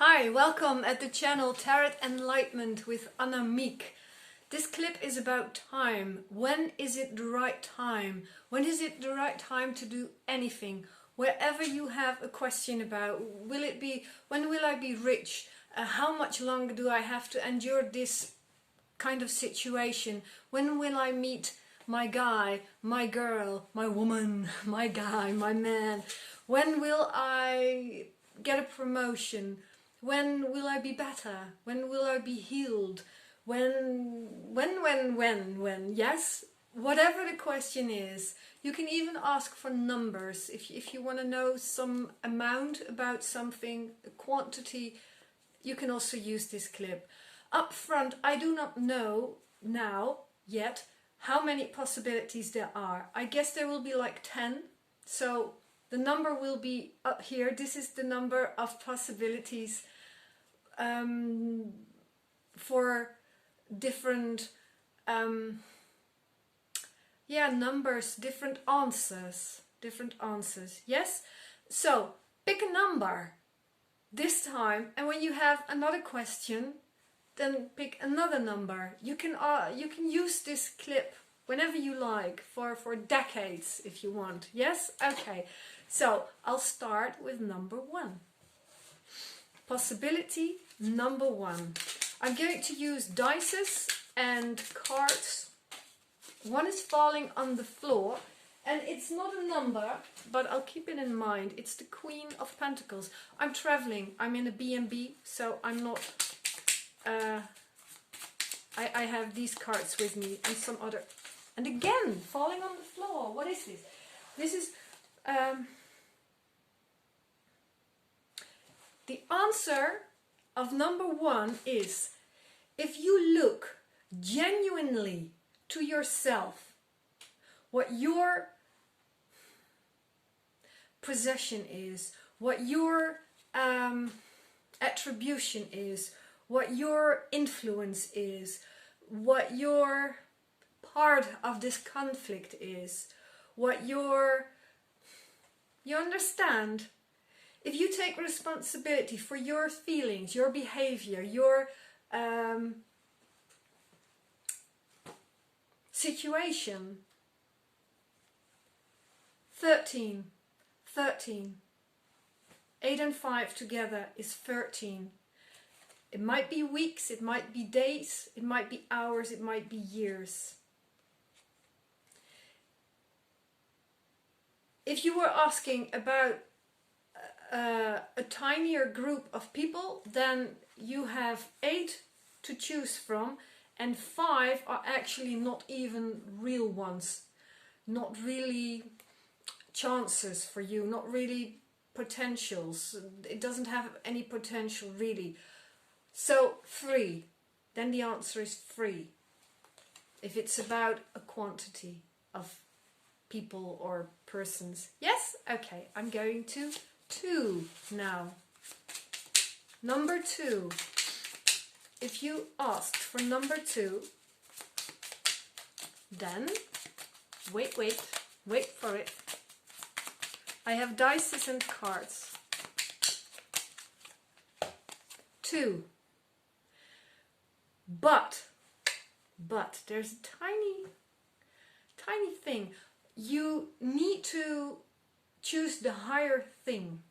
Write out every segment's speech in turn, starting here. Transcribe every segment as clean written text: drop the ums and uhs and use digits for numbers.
Hi, welcome at the channel Tarot Enlightenment with Anna Meek. This clip is about time. When is it the right time? When is it the right time to do anything? Wherever you have a question about, will it be, when will I be rich? How much longer do I have to endure this kind of situation? When will I meet my guy, my girl, my woman, my guy, my man? When will I get a promotion? When will I be better? When will I be healed? When? Yes? Whatever the question is, you can even ask for numbers. If you want to know some amount about something, a quantity, you can also use this clip. Up front, I do not know now yet how many possibilities there are. I guess there will be like 10. So the number will be up here. This is the number of possibilities for different numbers, different answers. Yes? So pick a number this time, and when you have another question, then pick another number. You can use this clip whenever you like, for decades if you want. Yes? Okay. So I'll start with number 1. Possibility number 1. I'm going to use dices and cards. One is falling on the floor, and it's not a number, but I'll keep it in mind. It's the Queen of Pentacles. I'm traveling. I'm in a B&B, so I'm not... I have these cards with me and some other... And again, falling on the floor. What is this? This is... the answer of number 1 is, if you look genuinely to yourself, what your possession is, what your attribution is, what your influence is, what your part of this conflict is, what your... You understand? If you take responsibility for your feelings, your behavior, your situation. 13. 8 and 5 together is 13. It might be weeks, it might be days, it might be hours, it might be years. If you were asking about a tinier group of people, then you have 8 to choose from, and 5 are actually not even real ones, not really chances for you, not really potentials. It doesn't have any potential really. So 3, then the answer is 3 if it's about a quantity of people or persons. Yes? Okay, I'm going to 2 now. Number 2. If you asked for number 2, then wait for it. I have dices and cards. 2. But there's a tiny thing. You need to choose the higher thing.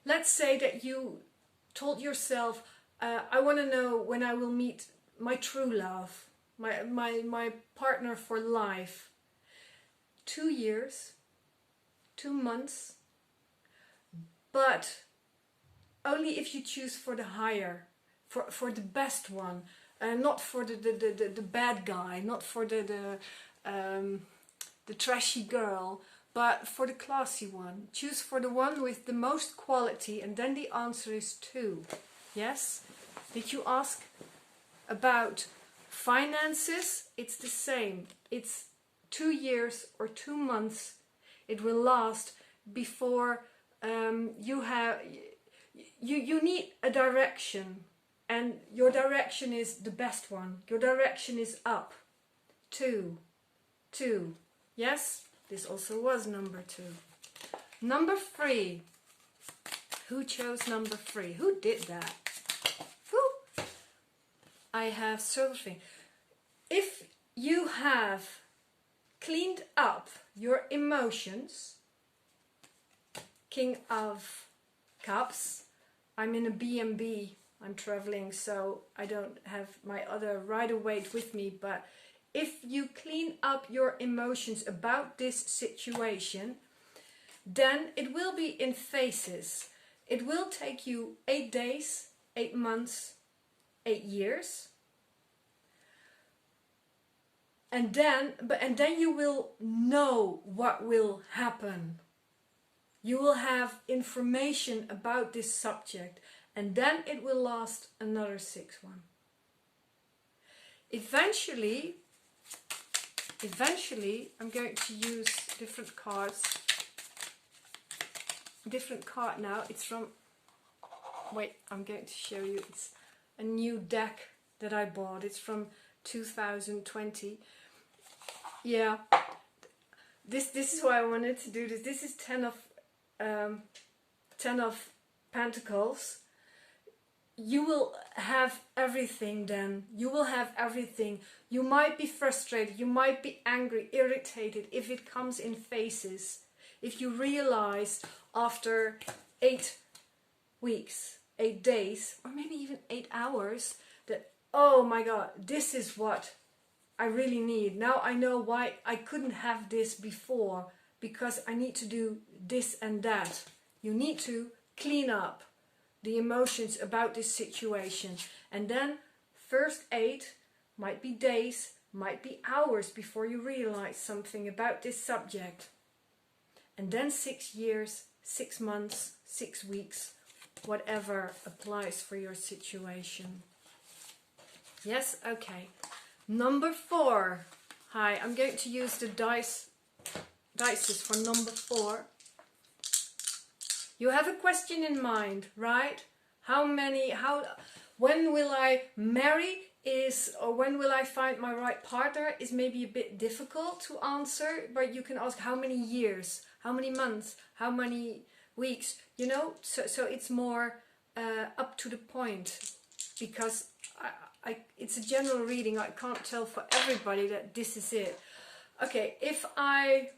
Let's say that you told yourself, I want to know when I will meet my true love, my partner for life. 2 years, 2 months, but only if you choose for the higher, for the best one, not for the bad guy, not for the trashy girl, but for the classy one. Choose for the one with the most quality, and then the answer is 2. Yes? Did you ask about finances? It's the same. It's 2 years or 2 months. It will last before you need a direction, and your direction is the best one. Your direction is up. 2. Yes? This also was number 2. Number 3. Who chose number 3? Who did that? Who? I have surfing. If you have cleaned up your emotions, King of Cups, I'm in a B&B, I'm traveling, so I don't have my other Rider-Waite with me, but if you clean up your emotions about this situation, then it will be in phases. It will take you 8 days, 8 months, 8 years. And then you will know what will happen. You will have information about this subject, and then it will last another 6 months. Eventually, I'm going to use different cards. Different card now. It's from, wait, I'm going to show you. It's a new deck that I bought. It's from 2020. Yeah, this is why I wanted to do this. This is 10 of Pentacles. You will have everything then. You will have everything. You might be frustrated. You might be angry, irritated if it comes in phases. If you realize after 8 weeks, 8 days, or maybe even 8 hours that, oh my God, this is what I really need. Now I know why I couldn't have this before, because I need to do this and that. You need to clean up the emotions about this situation. And then first 8 might be days, might be hours before you realize something about this subject. And then 6 years, 6 months, 6 weeks, whatever applies for your situation. Yes, okay. Number 4. Hi, I'm going to use the dices for number 4. You have a question in mind, right? When will I marry or when will I find my right partner is maybe a bit difficult to answer, but you can ask how many years, how many months, how many weeks, you know, so it's more up to the point, because it's a general reading. I can't tell for everybody that this is it. Okay, if I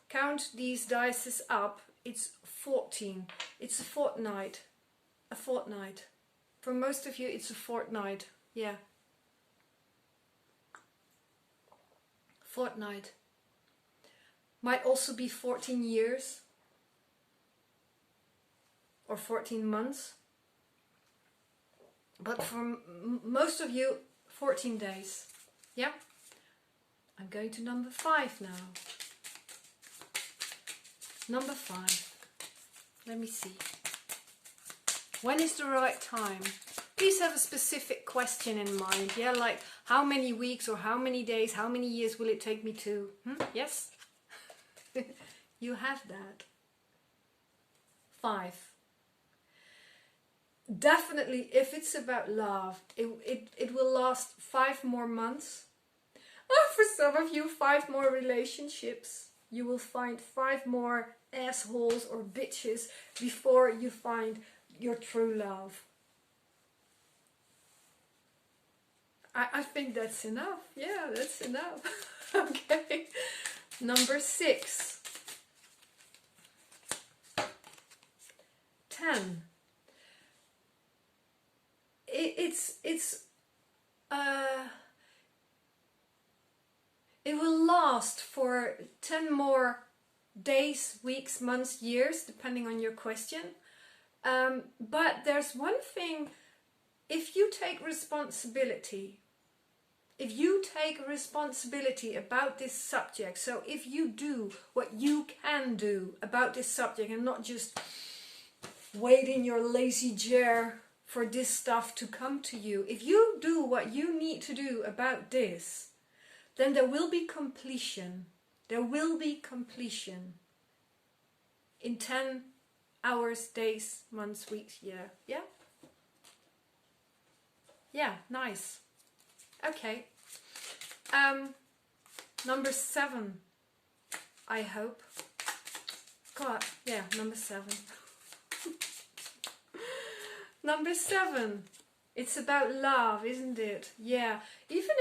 count these dices up, it's 14. It's a fortnight. A fortnight. For most of you, it's a fortnight. Yeah. Fortnight. Might also be 14 years. Or 14 months. But for most of you, 14 days. Yeah? I'm going to number 5 now. Number 5. Let me see. When is the right time? Please have a specific question in mind. Yeah, like how many weeks or how many days, how many years will it take me to? Yes? You have that. 5. Definitely, if it's about love, it will last 5 more months. Oh, for some of you, 5 more relationships. You will find 5 more assholes or bitches before you find your true love. I think that's enough. Yeah, that's enough. Okay. Number 6. 10. It will last for 10 more days, weeks, months, years, depending on your question. But there's one thing, if you take responsibility, about this subject, so if you do what you can do about this subject and not just wait in your lazy chair for this stuff to come to you, if you do what you need to do about this, then there will be completion. There will be completion in 10 hours, days, months, weeks, year. Yeah? Yeah, nice. Okay. Number 7, I hope. God, yeah, number 7. Number 7. It's about love, isn't it? Yeah. Even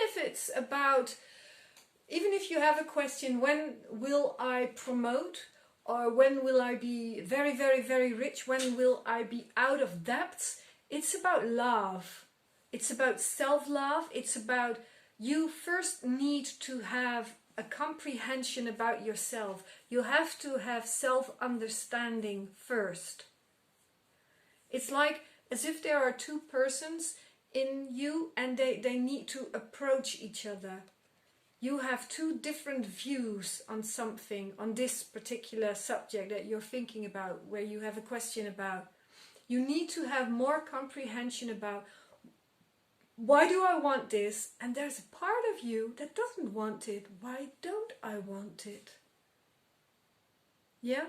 if you have a question, when will I promote? Or when will I be very, very, very rich? When will I be out of debts? It's about love. It's about self-love. It's about you first need to have a comprehension about yourself. You have to have self-understanding first. It's like as if there are two persons in you and they need to approach each other. You have two different views on something, on this particular subject that you're thinking about, where you have a question about. You need to have more comprehension about, why do I want this? And there's a part of you that doesn't want it. Why don't I want it? Yeah?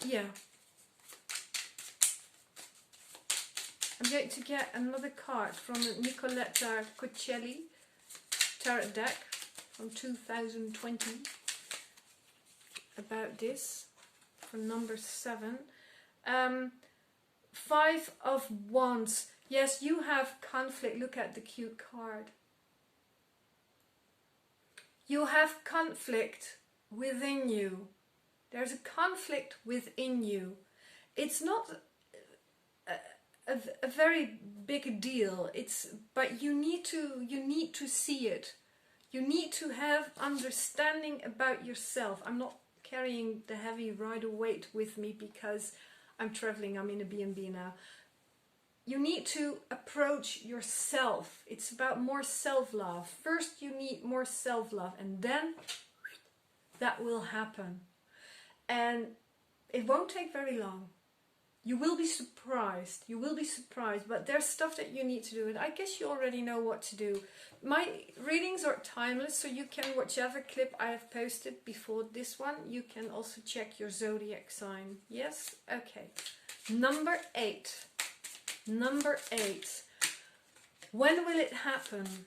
Yeah. I'm going to get another card from Nicoletta Cocelli tarot deck from 2020 about this, for number 7. 5 of Wands. Yes, you have conflict. Look at the cute card. You have conflict within you. There's a conflict within you. It's not a very big deal. But you need to see it. You need to have understanding about yourself. I'm not carrying the heavy rider weight with me because I'm traveling. I'm in a B&B now. You need to approach yourself. It's about more self-love. First you need more self-love, and then that will happen. And it won't take very long. You will be surprised. You will be surprised. But there's stuff that you need to do. And I guess you already know what to do. My readings are timeless, so you can, whichever clip I have posted before this one, you can also check your zodiac sign. Yes? Okay. Number 8. Number 8. When will it happen?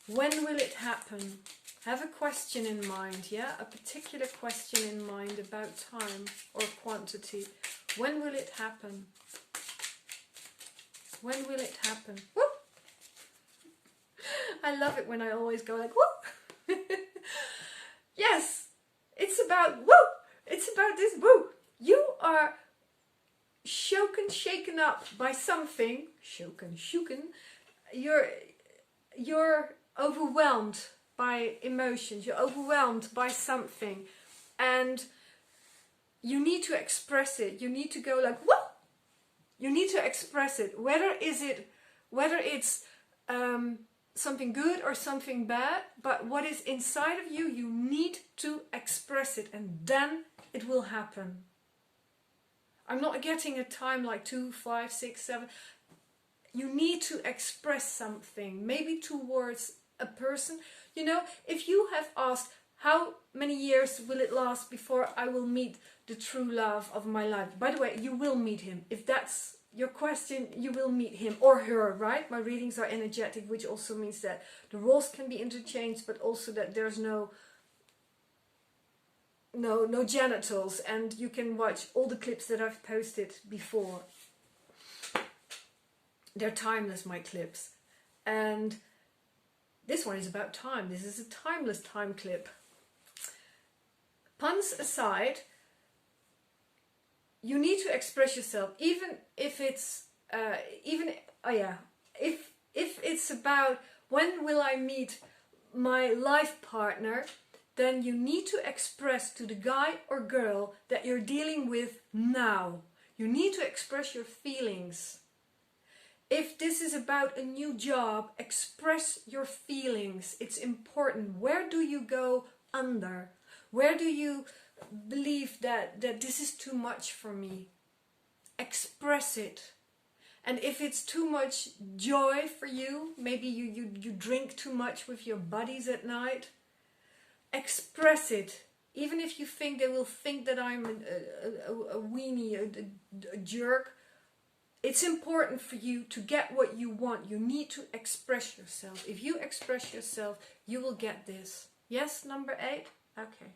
When will it happen? Have a question in mind, yeah? A particular question in mind about time or quantity. When will it happen? When will it happen? Woo! I love it when I always go like, woo! Yes! It's about woo! It's about this woo! You are shaken up by something. Shaken. You're overwhelmed by emotions. You're overwhelmed by something. And you need to express it. You need to go like, whoa! You need to express it. Whether it's something good or something bad, but what is inside of you, you need to express it, and then it will happen. I'm not getting a time like 2, 5, 6, 7. You need to express something, maybe towards a person. You know, if you have asked, how many years will it last before I will meet the true love of my life? By the way, you will meet him. If that's your question, you will meet him or her, right? My readings are energetic, which also means that the roles can be interchanged, but also that there's no genitals, and you can watch all the clips that I've posted before. They're timeless, my clips. And this one is about time. This is a timeless time clip. Puns aside, you need to express yourself, even if it's if it's about when will I meet my life partner, then you need to express to the guy or girl that you're dealing with now. You need to express your feelings. If this is about a new job, express your feelings. It's important. Where do you go under? Where do you believe that this is too much for me? Express it. And if it's too much joy for you, maybe you drink too much with your buddies at night, express it. Even if you think they will think that I'm a weenie, a jerk, it's important for you to get what you want. You need to express yourself. If you express yourself, you will get this. Yes, number 8? Okay.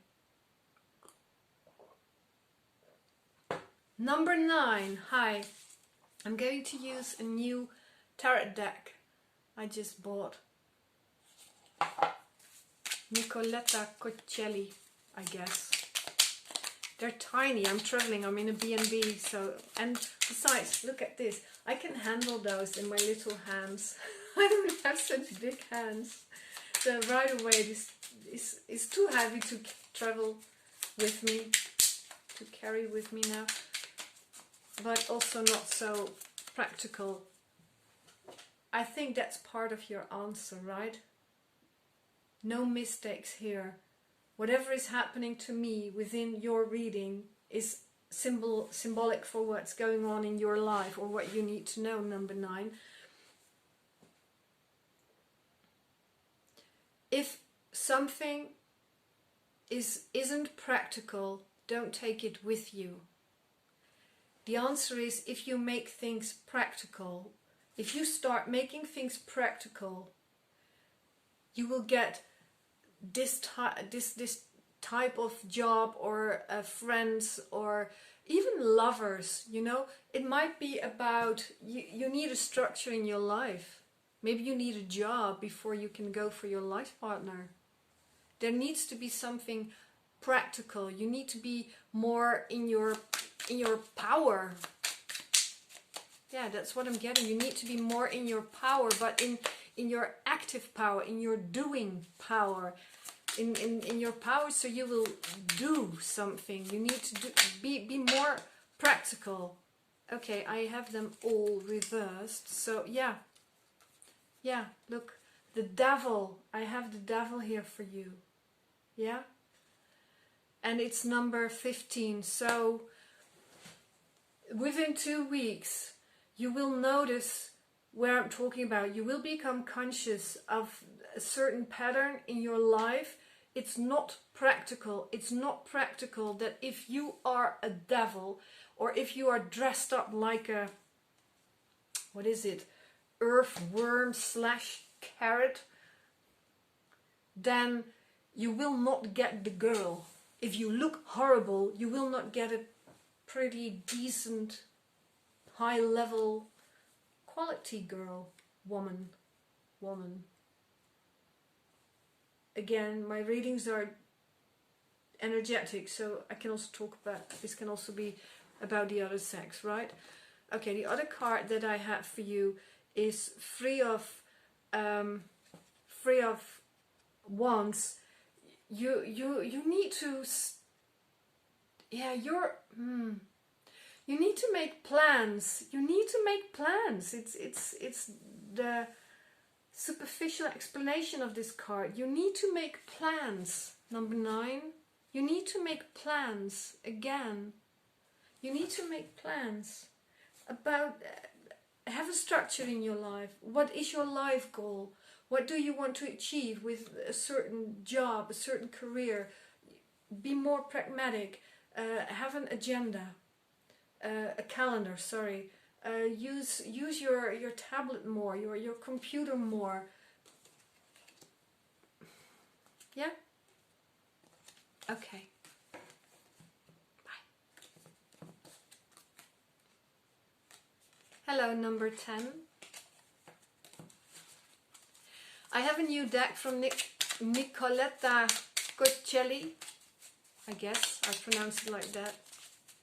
Number 9. Hi. I'm going to use a new tarot deck I just bought. Nicoletta Cocelli, I guess. They're tiny. I'm traveling. I'm in a B&B, so, and besides, look at this. I can handle those in my little hands. I don't have such big hands. So right away, this is too heavy to travel with me, to carry with me now. But also not so practical. I think that's part of your answer, right? No mistakes here. Whatever is happening to me within your reading is symbolic for what's going on in your life or what you need to know, number 9. If something isn't practical, don't take it with you. The answer is, if you make things practical, if you start making things practical, you will get this type of job, or friends, or even lovers, you know. It might be about, you need a structure in your life. Maybe you need a job before you can go for your life partner. There needs to be something practical. You need to be more in your power. Yeah, that's what I'm getting. You need to be more in your power, but in your active power, in your doing power, in your power, so you will do something. You need to be more practical. Okay, I have them all reversed. So yeah, look, the devil. I have the devil here for you. Yeah, and it's number 15. So within 2 weeks, you will notice where I'm talking about. You will become conscious of a certain pattern in your life. It's not practical. It's not practical that if you are a devil, or if you are dressed up like a, what is it, earthworm / carrot, then you will not get the girl. If you look horrible, you will not get a pretty decent, high level, quality girl, woman. Again, my readings are energetic, so I can also talk about, this can also be about the other sex, right? Okay, the other card that I have for you is Three of Wands. You need to, you need to make plans. You need to make plans. It's the superficial explanation of this card. You need to make plans. Number 9. You need to make plans again. You need to make plans about, have a structure in your life. What is your life goal? What do you want to achieve with a certain job, a certain career? Be more pragmatic. Have an agenda, a calendar. Sorry. Use your tablet more, your computer more. Yeah? Okay. Bye. Hello, number 10. I have a new deck from Nicoletta Cocelli. I guess I pronounce it like that,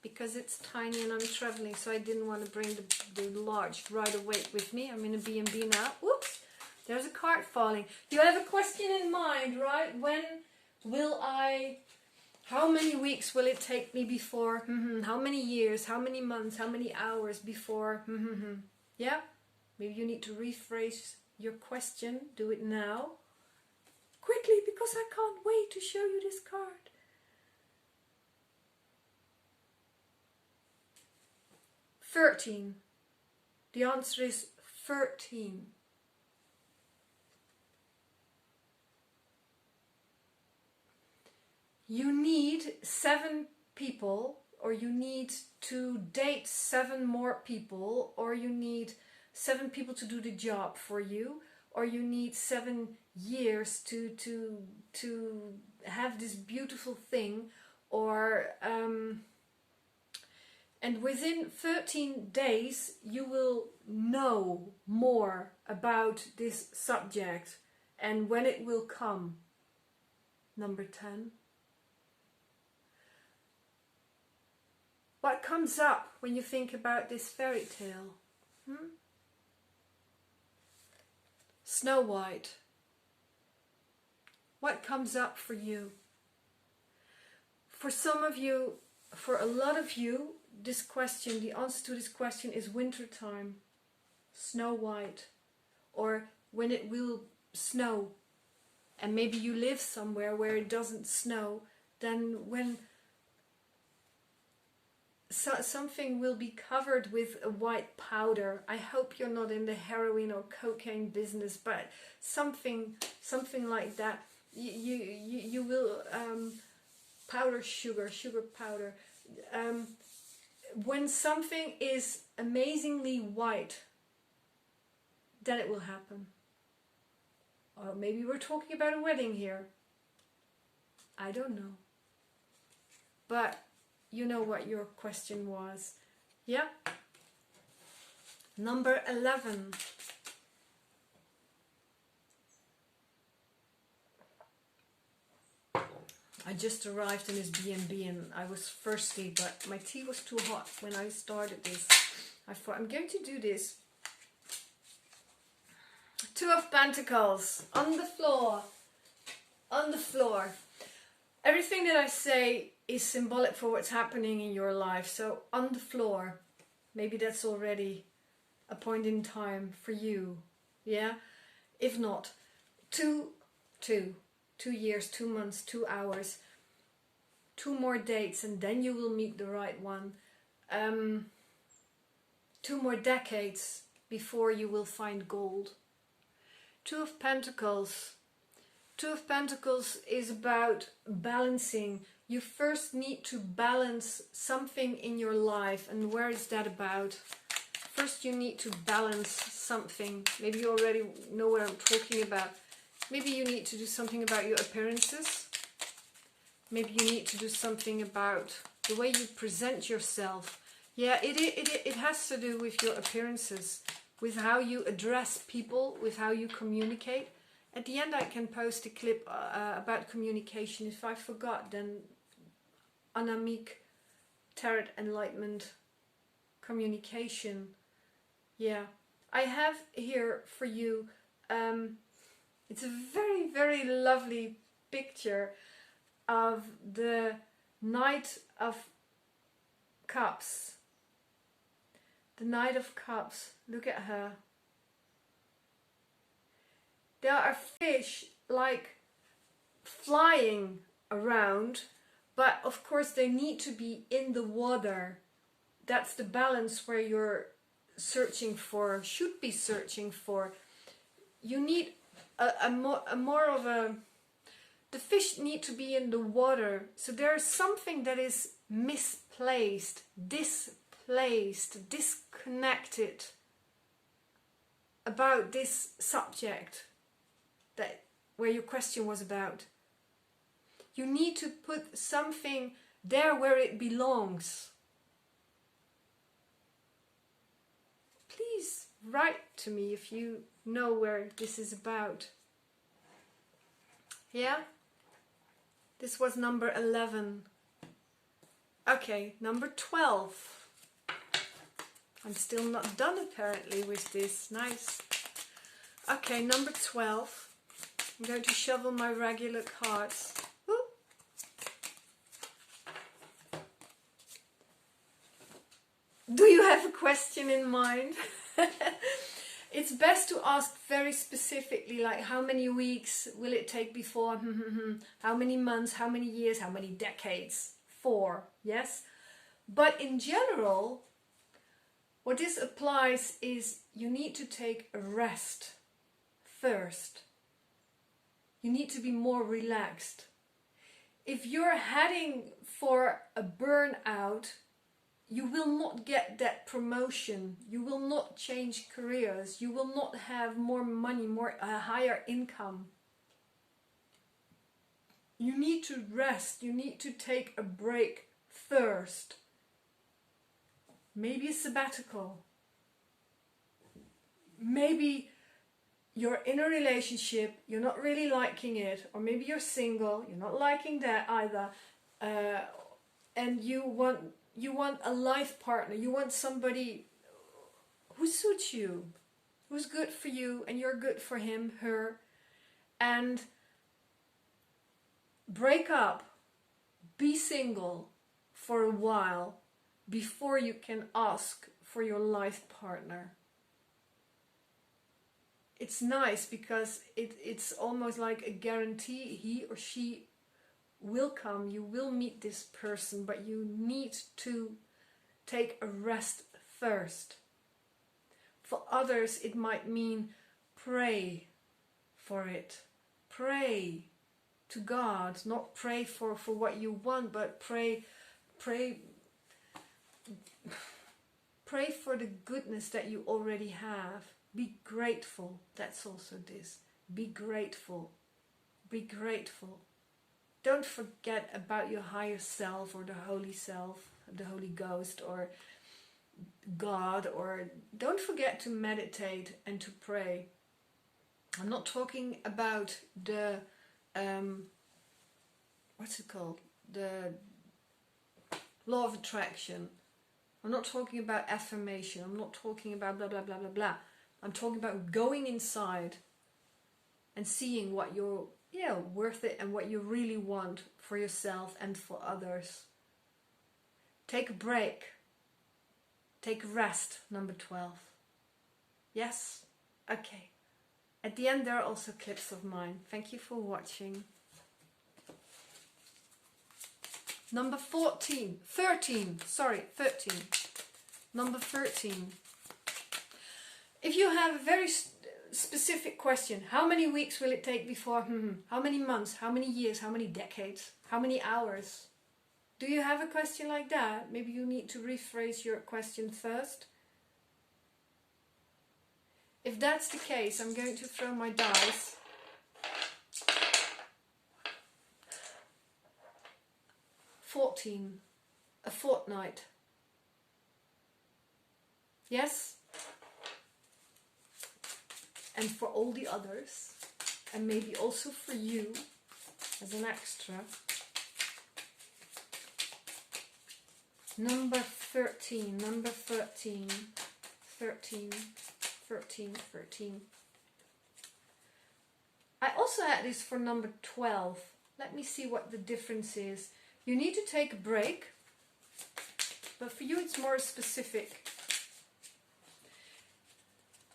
because it's tiny and I'm traveling, so I didn't want to bring the large rider weight with me. I'm in a B&B now. Whoops! There's a card falling. You have a question in mind, right? When will I... How many weeks will it take me before... How many years, how many months, how many hours before... Yeah? Maybe you need to rephrase your question. Do it now. Quickly, because I can't wait to show you this card. 13. The answer is 13. You need 7 people, or you need to date 7 more people, or you need 7 people to do the job for you, or you need 7 years to have this beautiful thing, or And within 13 days, you will know more about this subject and when it will come. Number 10. What comes up when you think about this fairy tale? Snow White. What comes up for you? For some of you, for a lot of you, this question, the answer to this question is wintertime, Snow White, or when it will snow. And maybe you live somewhere where it doesn't snow, then when something will be covered with a white powder. I hope you're not in the heroin or cocaine business, but something like that. You will powder sugar powder. When something is amazingly white, then it will happen. Or maybe we're talking about a wedding here. I don't know. But you know what your question was. Yeah? Number 11. I just arrived in this B&B and I was thirsty, but my tea was too hot when I started this. I thought, I'm going to do this. Two of Pentacles on the floor. On the floor. Everything that I say is symbolic for what's happening in your life. So on the floor, maybe that's already a point in time for you. Yeah? If not, 2 years, 2 months, 2 hours, 2 more dates, and then you will meet the right one. 2 more decades before you will find gold. 2 of Pentacles. 2 of Pentacles is about balancing. You first need to balance something in your life. And where is that about? First you need to balance something. Maybe you already know what I'm talking about. Maybe you need to do something about your appearances. Maybe you need to do something about the way you present yourself. Yeah, it has to do with your appearances, with how you address people, with how you communicate. At the end I can post a clip about communication. If I forgot, then Annemiek, Tarot, Enlightenment, communication. Yeah, I have here for you, it's a very, very lovely picture of the Knight of Cups. The Knight of Cups, look at her. There are fish like flying around, but of course they need to be in the water. That's the balance where you're searching for, should be searching for. You need a more of a, the fish need to be in the water. So there's something that is misplaced, displaced, disconnected about this subject that where your question was about. You need to put something there where it belongs. Please write to me if you know where this is about. Yeah? This was number 11. Okay, number 12. I'm still not done apparently with this. Nice. Okay, number 12. I'm going to shuffle my regular cards. Woo. Do you have a question in mind? It's best to ask very specifically, like how many weeks will it take before, how many months, how many years, how many decades for, yes? But in general, what this applies is you need to take a rest first. You need to be more relaxed. If you're heading for a burnout, you will not get that promotion. You will not change careers. You will not have more money, a higher income. You need to rest. You need to take a break first. maybe a sabbatical, maybe you're in a relationship, you're not really liking it, or maybe you're single, you're not liking that either, and you want a life partner, you want somebody who suits you, who's good for you, and you're good for him, her, and break up, be single for a while before you can ask for your life partner. It's nice because it's almost like a guarantee he or she will come, you will meet this person, but you need to take a rest first. For others, it might mean pray for it. Pray to God, not pray for what you want, but pray for the goodness that you already have. Be grateful. That's also this. Be grateful. Be grateful. Don't forget about your higher self or the holy self, the Holy Ghost or God, or don't forget to meditate and to pray. I'm not talking about the what's it called? The law of attraction. I'm not talking about affirmation. I'm not talking about blah blah blah blah blah. I'm talking about going inside and seeing what you're worth it and what you really want for yourself and for others. Take a break. Take a rest, number 12. Yes? Okay. At the end there are also clips of mine. Thank you for watching. Number 13. Number 13. If you have a very specific question, how many weeks will it take before, how many months, how many years, how many decades, how many hours? Do you have a question like that? Maybe you need to rephrase your question first. If that's the case, I'm going to throw my dice. A fortnight. Yes? And for all the others, and maybe also for you as an extra. Number 13. I also had this for number 12. Let me see what the difference is. You need to take a break, but for you it's more specific.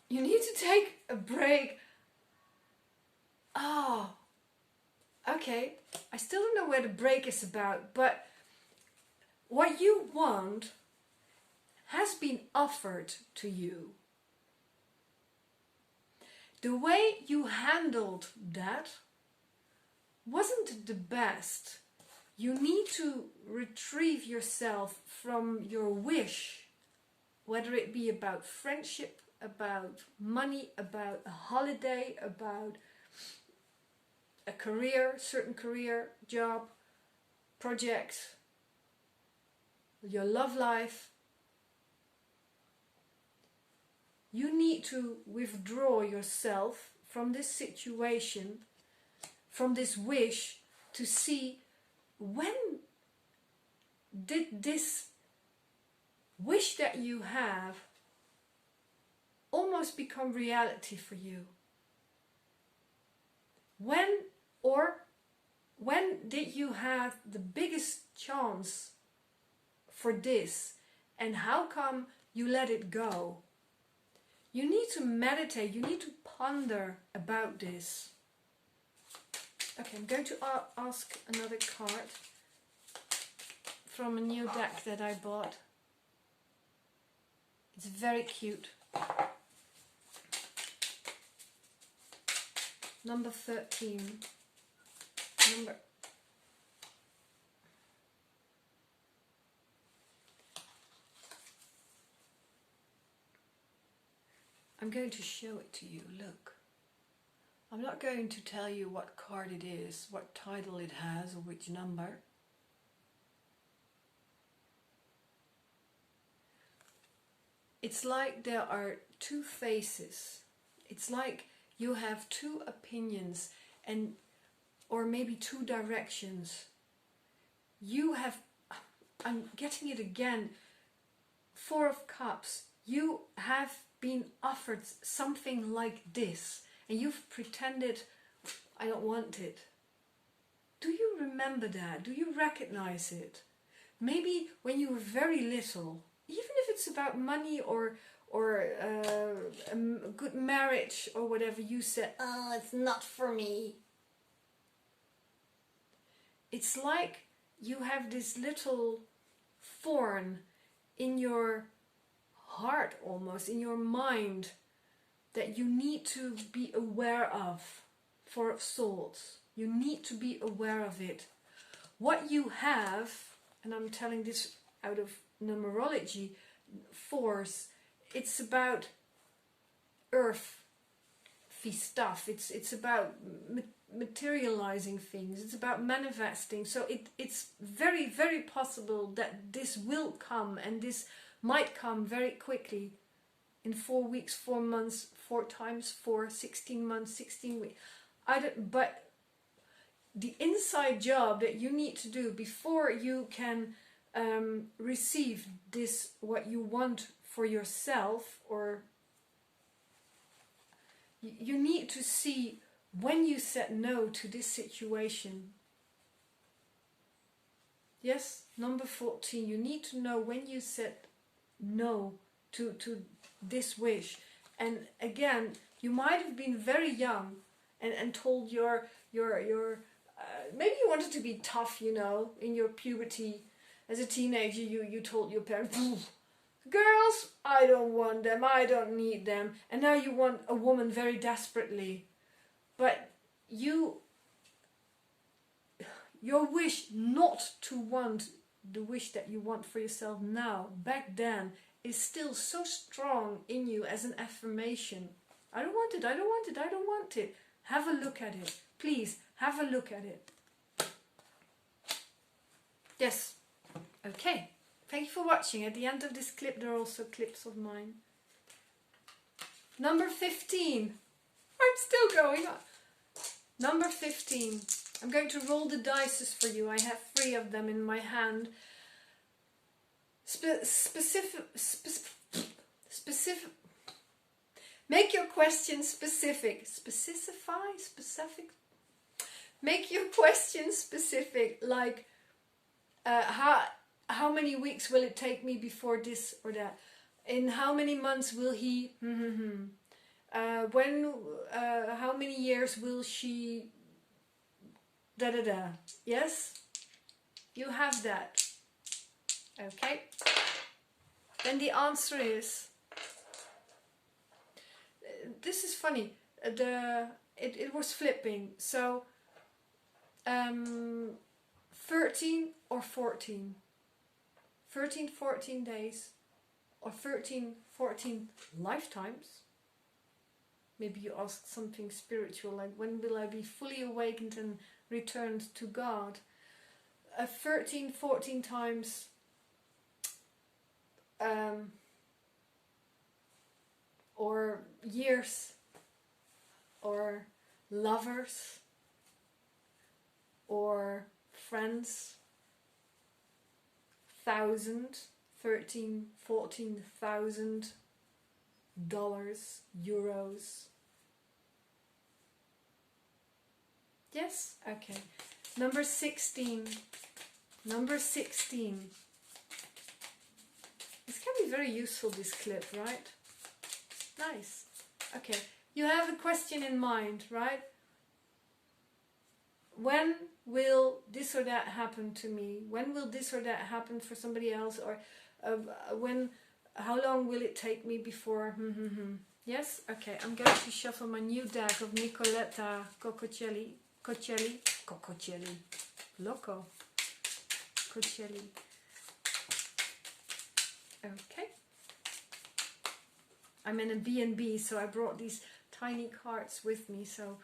You need to take a break. Oh, okay. I still don't know where the break is about, but what you want has been offered to you. The way you handled that wasn't the best. You need to retrieve yourself from your wish, whether it be about friendship, about money, about a holiday, about a career, certain career, job, project, your love life. You need to withdraw yourself from this situation, from this wish, to see when did this wish that you have almost become reality for you. When did you have the biggest chance for this, and how come you let it go? You need to meditate, you need to ponder about this. Okay, I'm going to ask another card from a new deck that I bought. It's very cute. Number 13. I'm going to show it to you, look. I'm not going to tell you what card it is, what title it has, or which number. It's like there are two faces. It's like you have two opinions, and or maybe two directions. You have, I'm getting it again, Four of Cups. You have been offered something like this, and you've pretended, I don't want it. Do you remember that? Do you recognize it? Maybe when you were very little, even if it's about money or a good marriage or whatever, you said, oh, it's not for me. It's like you have this little thorn in your heart, almost in your mind, that you need to be aware of for souls. You need to be aware of it. What you have, and I'm telling this out of numerology, force, it's about earthy stuff. It's about materializing things. It's about manifesting. So it's very, very possible that this will come, and this might come very quickly, in 4 weeks, 4 months, 4 times 4, 16 months, 16 weeks. But the inside job that you need to do before you can receive this, what you want for yourself, or you need to see when you said no to this situation. Yes, number 14, you need to know when you said no to this wish. And again, you might have been very young and told your maybe you wanted to be tough, you know, in your puberty. As a teenager, you told your parents, girls, I don't want them, I don't need them. And now you want a woman very desperately. But your wish not to want the wish that you want for yourself now, back then, is still so strong in you as an affirmation. I don't want it, I don't want it, I don't want it. Have a look at it. Please, have a look at it. Yes. Okay. Thank you for watching. At the end of this clip, there are also clips of mine. Number 15. I'm still going on. Number 15. I'm going to roll the dice for you. I have 3 of them in my hand. Specific. Make your question specific. Specific. Make your question specific. Like, how many weeks will it take me before this or that? In how many months will he? How many years will she? Yes, you have that. Okay. Then the answer is. This is funny. It was flipping. So 13 or 14. 13, 14 days, or 13, 14 lifetimes. Maybe you asked something spiritual, like when will I be fully awakened and returned to God? 13, 14 times or years, or lovers, or friends. 13, 14,000 dollars, euros. Yes? Okay. Number 16. Number 16. This can be very useful, this clip, right? Nice. Okay. You have a question in mind, right? When will this or that happen to me? When will this or that happen for somebody else? Or how long will it take me before? Yes? Okay, I'm going to shuffle my new deck of Nicoletta Cococelli. Loco. Cocelli. Okay. I'm in a B&B, so I brought these tiny cards with me, so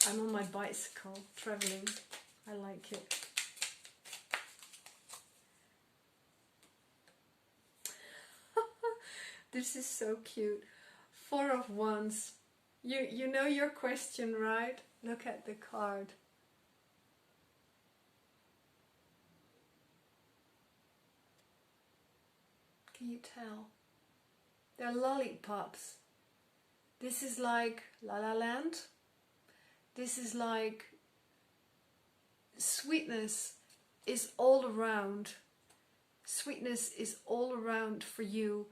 I'm on my bicycle, traveling. I like it. This is so cute. Four of Wands. You know your question, right? Look at the card. Can you tell? They're lollipops. This is like La La Land. This is like sweetness is all around. Sweetness is all around for you,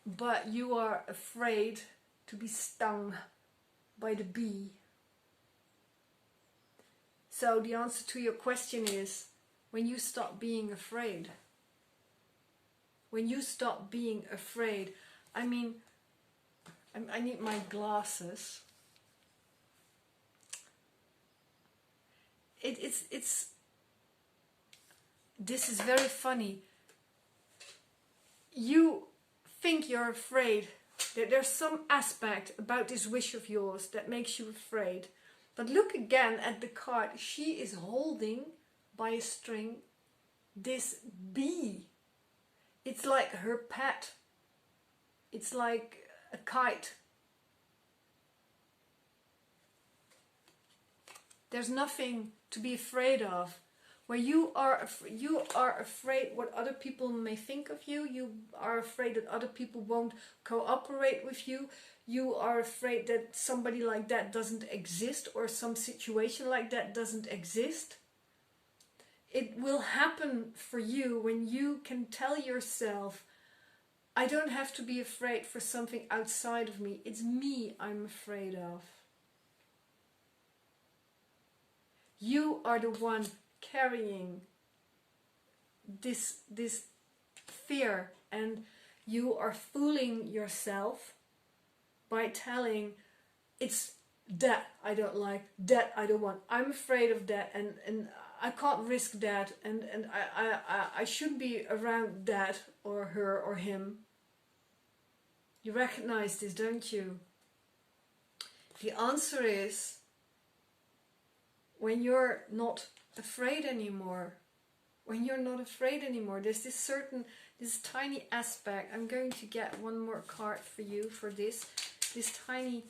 but you are afraid to be stung by the bee. So the answer to your question is when you stop being afraid. When you stop being afraid. I mean, I need my glasses. It's this is very funny. You think you're afraid, that there's some aspect about this wish of yours that makes you afraid. But look again at the card. She is holding by a string this bee. It's like her pet. It's like a kite. There's nothing to be afraid of. Where you are afraid what other people may think of you. You are afraid that other people won't cooperate with you. You are afraid that somebody like that doesn't exist, or some situation like that doesn't exist. It will happen for you when you can tell yourself, I don't have to be afraid for something outside of me. It's me I'm afraid of. You are the one carrying this fear, and you are fooling yourself by telling it's that I don't like, that I don't want, I'm afraid of that, and I can't risk that, and I shouldn't be around that or her or him. You recognize this, don't you? The answer is when you're not afraid anymore. When you're not afraid anymore, there's this tiny aspect. I'm going to get one more card for you for this tiny,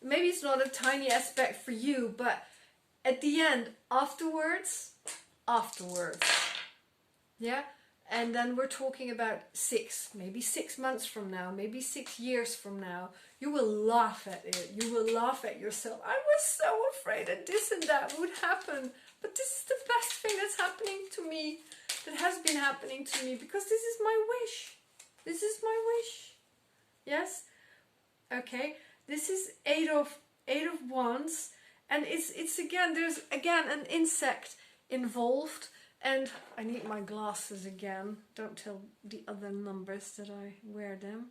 maybe it's not a tiny aspect for you, but at the end, afterwards, yeah, and then we're talking about maybe 6 months from now, maybe 6 years from now, you will laugh at it. You will laugh at yourself. I was so afraid that this and that would happen, but this is the best thing that's happening to me, that has been happening to me, because this is my wish. This is my wish. Yes? Okay, this is eight of Wands, and it's again, there's again an insect involved, and I need my glasses again. Don't tell the other numbers that I wear them.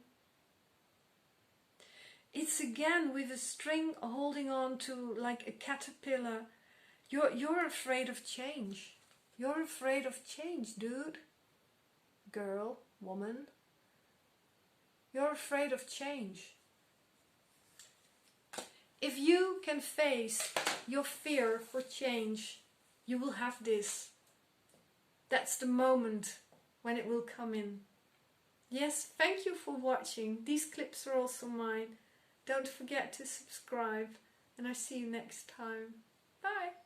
It's again with a string holding on to like a caterpillar. You're afraid of change. You're afraid of change, dude. Girl, woman. You're afraid of change. If you can face your fear for change, you will have this. That's the moment when it will come in. Yes, thank you for watching. These clips are also mine. Don't forget to subscribe, and I see you next time. Bye.